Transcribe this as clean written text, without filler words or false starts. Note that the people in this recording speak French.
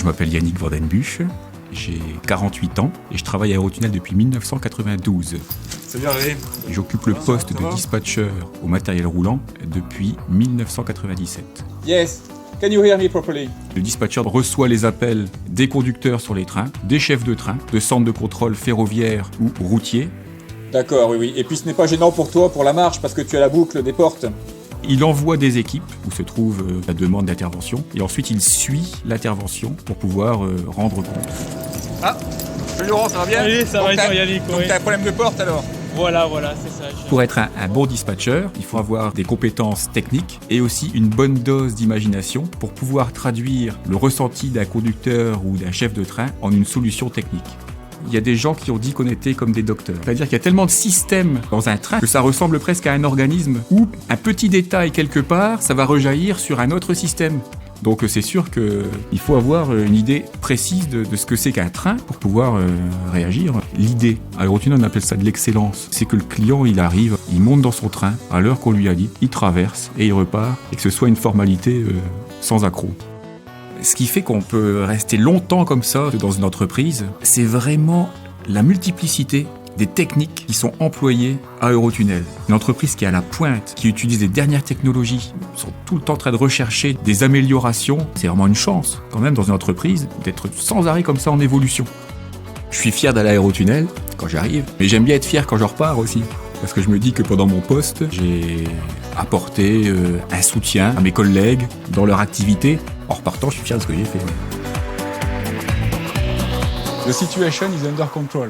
Je m'appelle Yannick Vandenbusch, j'ai 48 ans et je travaille à Eurotunnel depuis 1992. Salut Hervé. J'occupe le poste de dispatcher au matériel roulant depuis 1997. Yes. Can you hear me properly? Le dispatcher reçoit les appels des conducteurs sur les trains, des chefs de train, de centres de contrôle ferroviaires ou routiers. D'accord, oui. Et puis ce n'est pas gênant pour toi pour la marche parce que tu as la boucle des portes. Il envoie des équipes où se trouve la demande d'intervention et ensuite il suit l'intervention pour pouvoir rendre compte. Ah, salut Laurent, ça va bien? Oui, ça va et toi Yannick? Donc t'as un problème de porte alors? Voilà, c'est ça. Pour être un bon dispatcher, il faut avoir des compétences techniques et aussi une bonne dose d'imagination pour pouvoir traduire le ressenti d'un conducteur ou d'un chef de train en une solution technique. Il y a des gens qui ont dit qu'on était comme des docteurs. C'est-à-dire qu'il y a tellement de systèmes dans un train que ça ressemble presque à un organisme où un petit détail quelque part, ça va rejaillir sur un autre système. Donc c'est sûr qu'il faut avoir une idée précise de ce que c'est qu'un train pour pouvoir réagir. L'idée, à Eurotunnel on appelle ça de l'excellence, c'est que le client il arrive, il monte dans son train à l'heure qu'on lui a dit, il traverse et il repart et que ce soit une formalité sans accroc. Ce qui fait qu'on peut rester longtemps comme ça dans une entreprise, c'est vraiment la multiplicité des techniques qui sont employées à Eurotunnel. Une entreprise qui est à la pointe, qui utilise les dernières technologies, sont tout le temps en train de rechercher des améliorations. C'est vraiment une chance, quand même, dans une entreprise, d'être sans arrêt comme ça en évolution. Je suis fier d'aller à Eurotunnel quand j'arrive, mais j'aime bien être fier quand je repars aussi. Parce que je me dis que pendant mon poste, j'ai apporté un soutien à mes collègues dans leur activité. En repartant, je suis fier de ce que j'ai fait. The situation is under control.